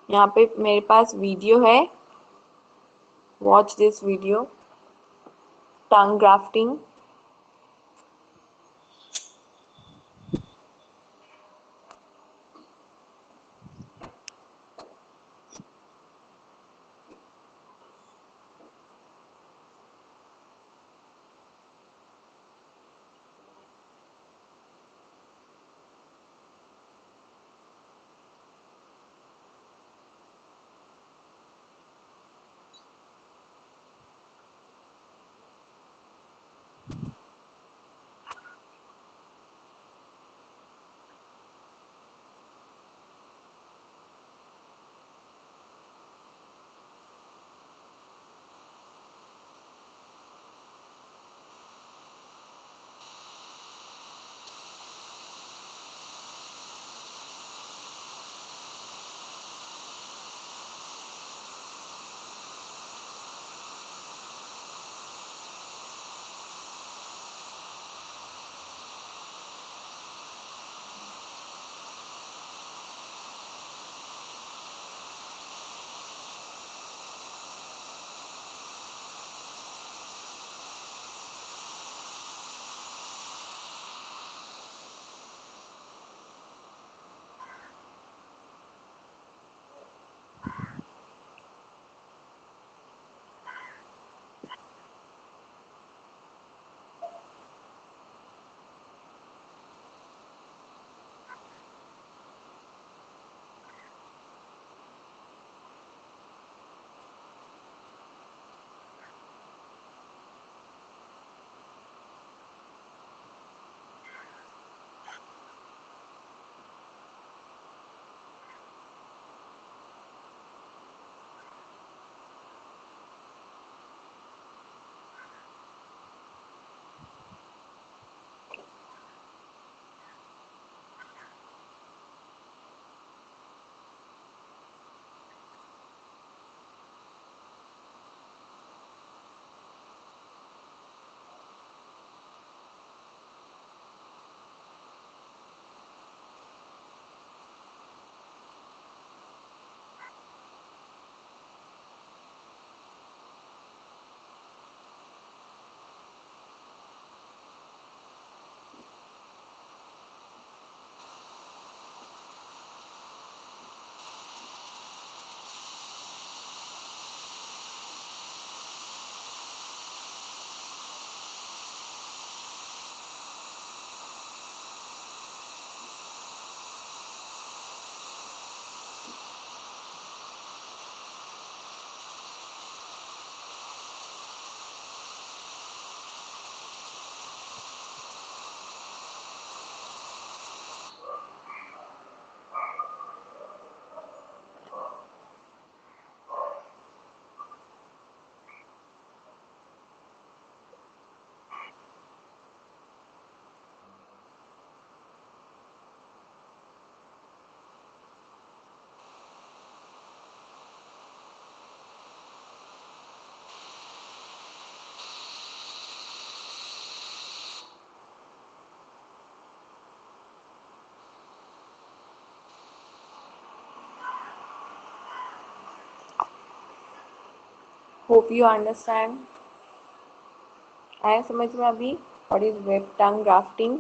यहाँ पे मेरे पास वीडियो है, watch this video, tongue grafting. Hope you understand. आया समझ में अभी what is web tongue grafting?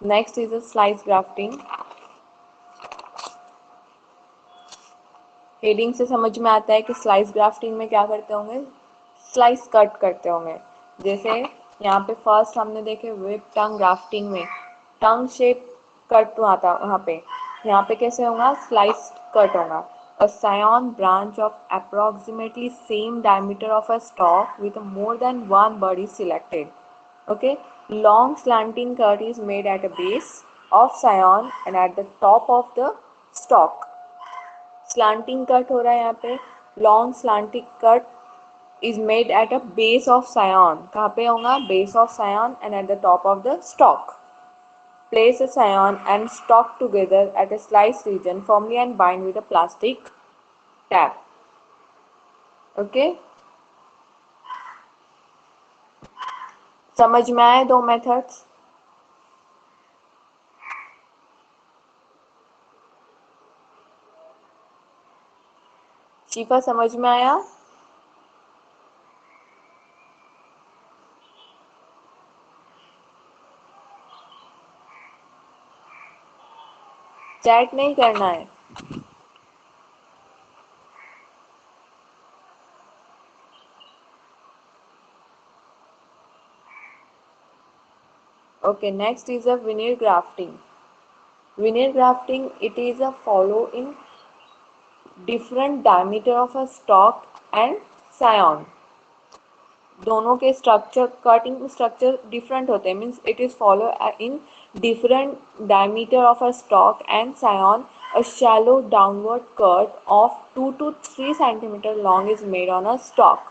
Next is a slice grafting. Heading से समझ में आता है कि स्लाइस ग्राफ्टिंग में क्या करते होंगे, स्लाइस कट करते होंगे। जैसे यहाँ पे फर्स्ट हमने देखे वेब टंग ग्राफ्टिंग में टंग शेप कट हुआ था, यहाँ पे कैसे होगा, स्लाइस कट होगा। A scion branch of approximately same diameter of a stalk with more than one bud is selected. Okay, long slanting cut is made at a base of scion and at the top of the stalk. Slanting cut हो रहा है यहाँ पे, long slanting cut is made at a base of scion. कहाँ पे होगा, base of scion and at the top of the stock. Place a scion and stalk together at a slice region firmly and bind with a plastic tap. Okay. समझ में आए दो methods? शिफा समझ में आया? चैट नहीं करना है। Okay, next is a veneer grafting. Veneer grafting, it is a follow in different diameter of a stalk and scion. दोनों के स्ट्रक्चर, कटिंग स्ट्रक्चर डिफरेंट होते हैं, means it is follow in different diameter of a stock and scion. A shallow downward cut of 2 to 3 centimeter long is made on a stalk.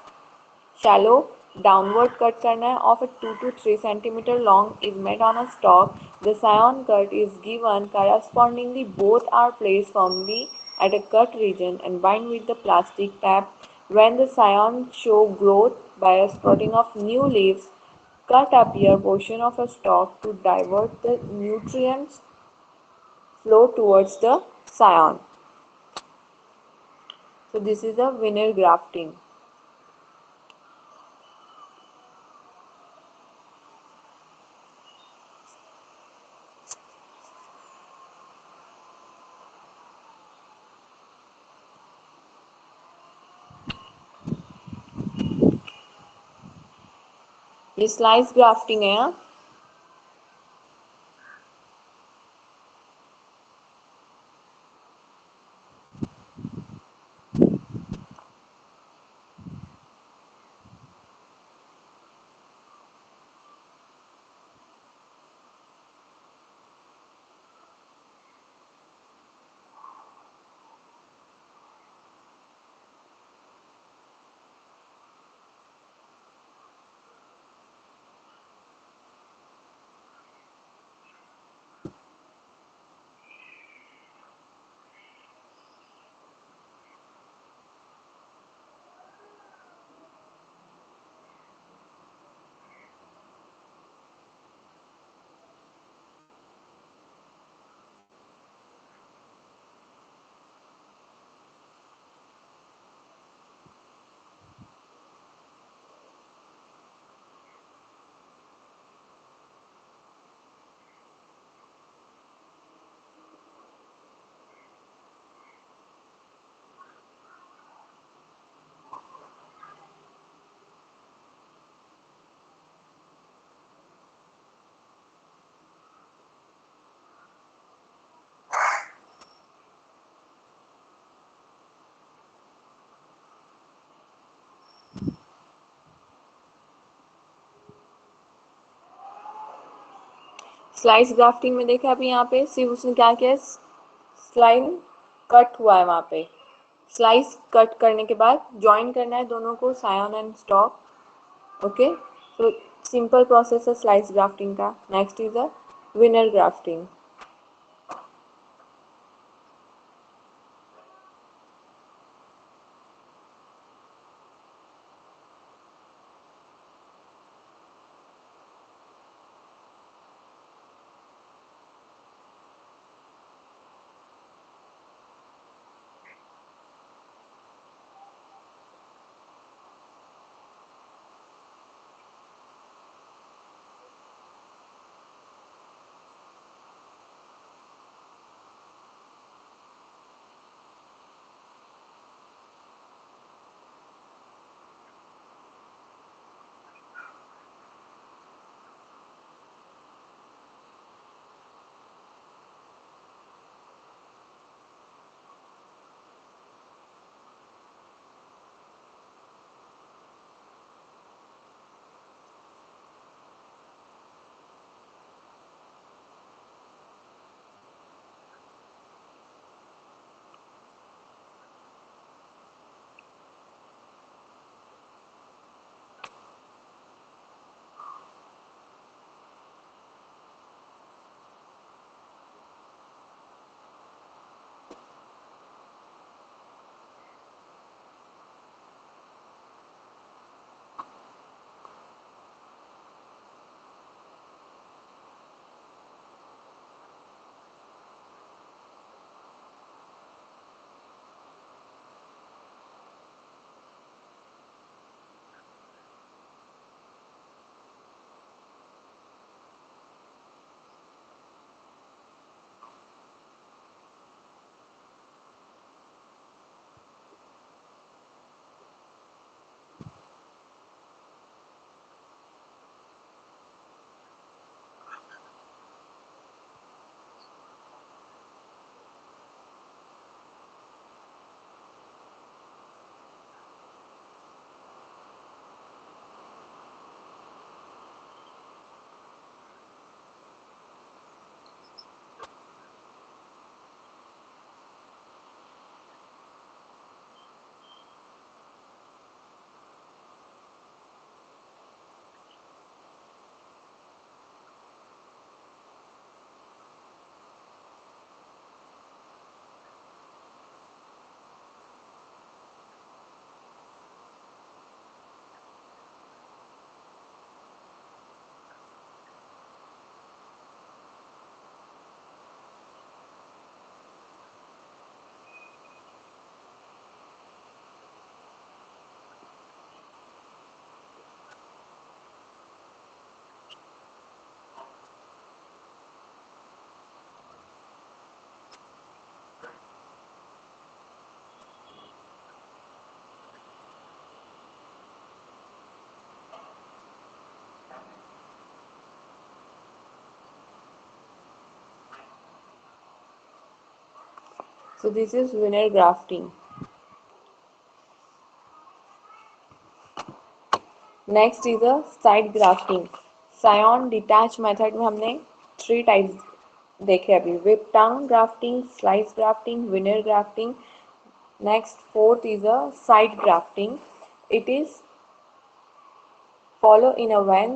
Shallow downward cut करना है of a 2 to 3 centimeter long is made on a stalk. The scion cut is given correspondingly. Both are placed firmly at a cut region and bind with the plastic tap. When the scion show growth by a sprouting of new leaves, cut appear portion of a stalk to divert the nutrients flow towards the scion. So this is a veneer grafting. ये slice grafting है. हाँ, slice grafting में देखा अभी यहाँ पे सिर्फ उसने क्या किया, स्लाइन कट हुआ है वहाँ पे. स्लाइस कट करने के बाद ज्वाइन करना है दोनों को, सायन एंड स्टॉक. ओके, तो सिंपल प्रोसेस है स्लाइस ग्राफ्टिंग का. Next is a veneer grafting. So this is winner grafting. Next is a side grafting. Scion detach method में हमने 3 टाइप्स देखे अभी. Whip tongue grafting, slice grafting, veneer grafting. Next fourth is a side grafting. It is follow in a when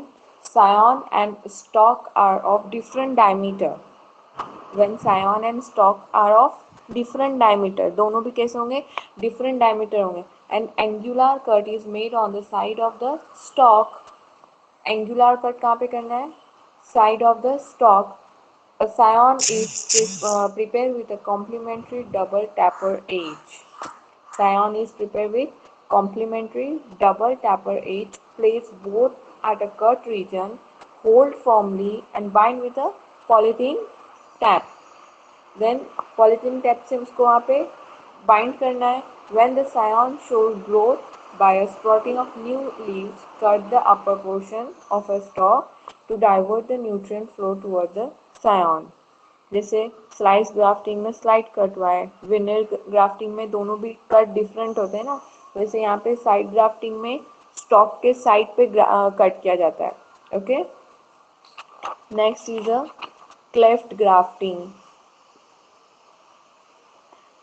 scion and stalk are of different diameter. When scion and stalk are of different diameter, दोनों भी कैसे होंगे? Different diameter होंगे. An angular cut is made on the side of the stalk. Angular cut कहाँ पे करना है? Side of the stalk. A scion is prepared with a complementary double taper edge. Scion is prepared with complementary double taper edge. Place both at a cut region, hold firmly and bind with a polythene tap. Then polythene tap से उसको वहाँ पे bind करना है. When the scion shows growth by a sprouting of new leaves, cut the upper portion of a stalk to divert the nutrient flow toward the scion. जैसे slice grafting में slide cut हुआ है, winner grafting में दोनों भी cut different होते हैं ना. वैसे यहाँ पे साइड ग्राफ्टिंग में स्टॉक के साइड पे कट किया जाता है. Okay. Next is a cleft grafting.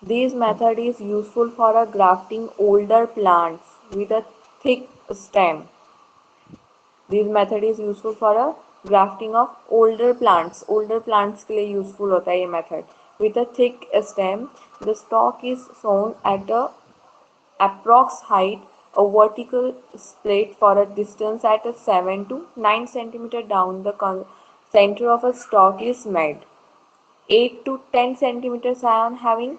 This method is useful for a grafting older plants with a thick stem. This method is useful for a grafting of older plants. Older plants के लिए useful होता है ये method. With a thick stem, the stalk is sown at a approx height. A vertical split for a distance at a 7 to 9 centimeter down the center of a stalk is made. 8 to 10 centimeter scion having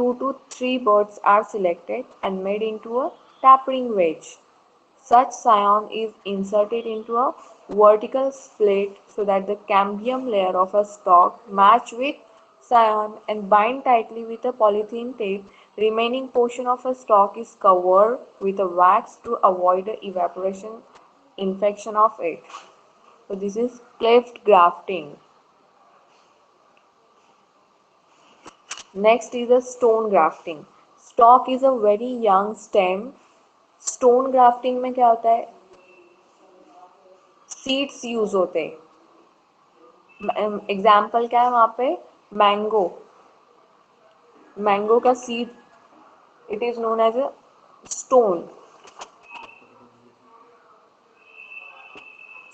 2 to 3 buds are selected and made into a tapering wedge. Such scion is inserted into a vertical split so that the cambium layer of a stalk match with scion and bind tightly with a polythene tape. Remaining portion of a stalk is covered with a wax to avoid the evaporation infection of it. So this is cleft grafting. Next is a stone grafting. Stalk is a very young stem. Stone grafting में क्या होता है? Seeds use होते हैं. Example क्या है वहाँ पे? मैंगो. मैंगो का seed it is known as a stone.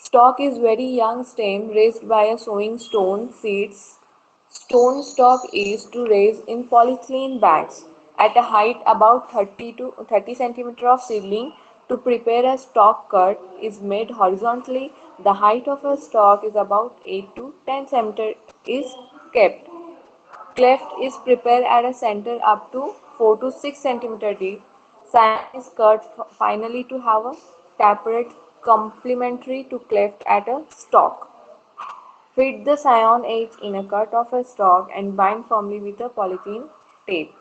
Stalk is very young stem raised by a sowing stone seeds. Stone stalk is to raise in polyethylene bags at a height about 30 to 30 centimeter of seedling. To prepare a stalk cut is made horizontally. The height of a stalk is about 8 to 10 centimeter is kept. Cleft is prepared at a center up to 4 to 6 centimeter deep. Scion is cut finally to have a tapered complementary to cleft at a stalk. Fit the scion edge in a cut of a stalk and bind firmly with a polythene tape.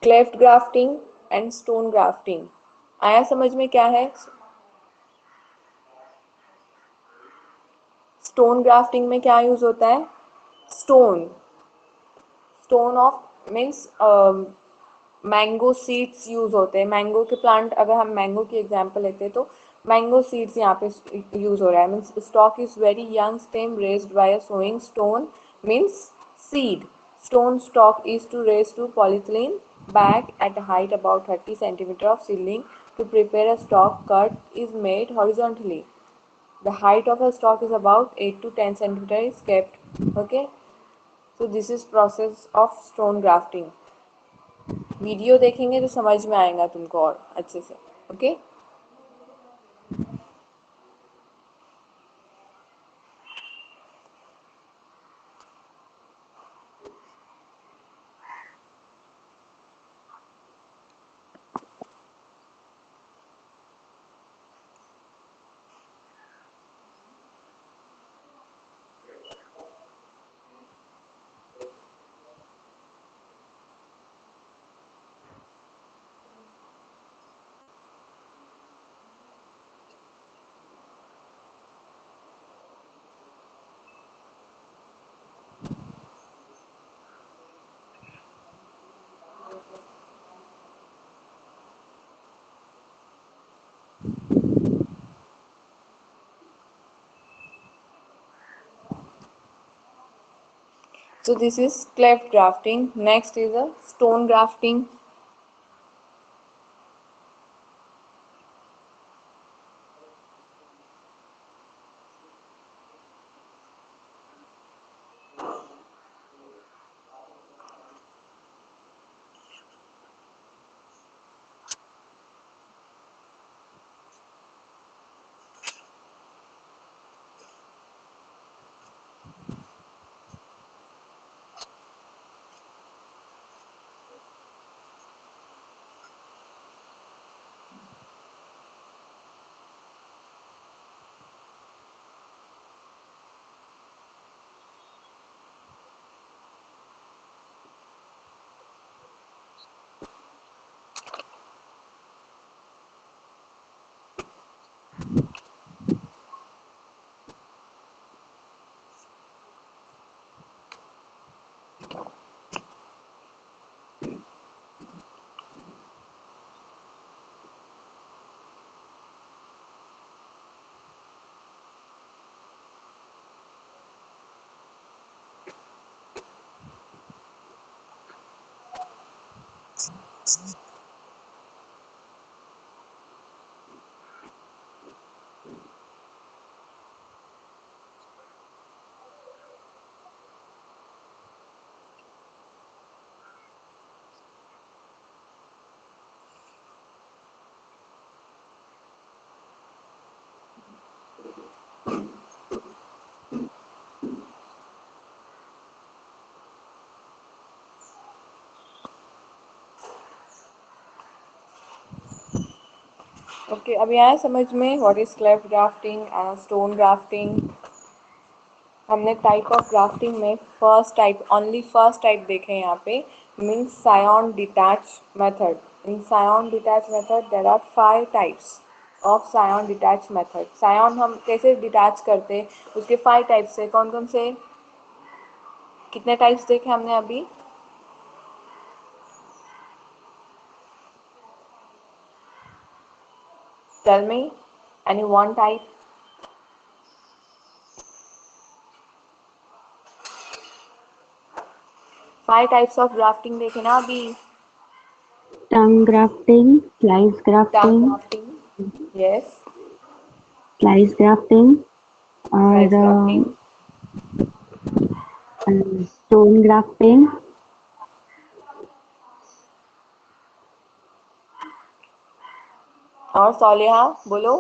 Cleft grafting and stone grafting आया समझ में क्या है? Stone grafting में क्या use होता है? Stone. Stone of means mango seeds use होते हैं. मैंगो के प्लांट अगर हम मैंगो की एग्जांपल लेते हैं तो मैंगो सीड्स यहाँ पे यूज हो रहा है. Means stock is very young stem raised by a sowing stone means seed. Stone stalk is to raise to polyethylene bag at a height about 30 centimeter of seedling. To prepare a stalk cut is made horizontally. The height of a stalk is about 8 to 10 centimeter is kept. Okay. So this is process of stone grafting. Video देखेंगे तो समझ में आएगा तुमको और अच्छे से. Okay. So this is cleft grafting. Next is a stone grafting. Okay, अभी आया समझ में what is cleft grafting and stone grafting. हमने टाइप ऑफ ग्राफ्टिंग में फर्स्ट टाइप देखे यहाँ पे, means scion detach method. In scion detach method there are 5 types of scion detach method. Scion हम कैसे डिटैच करते, उसके 5 टाइप्स है। कौन कौन से, कितने टाइप्स देखे हमने अभी? Tell me any one type. 5 types of grafting देखे ना अभी। Tongue grafting, slice tongue grafting, grafting, yes, slice grafting, slice और ग्राफ्टिंग, stone grafting, और सौलिहा बोलो।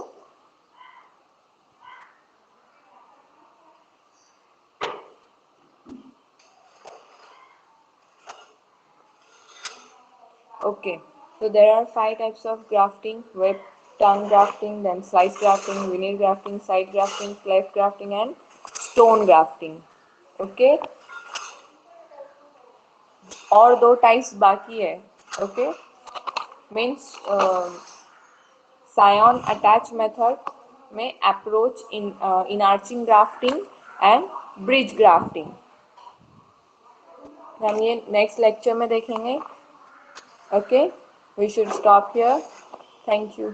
Okay, so there are 5 types of grafting: web, tongue grafting, then slice grafting, veneer grafting, side grafting, cleft grafting, and stone grafting. Okay, और 2 types बाकी है। Okay, means scion attach method में approach in inarching grafting and bridge grafting. हम ये next lecture में देखेंगे। Okay, we should stop here. Thank you.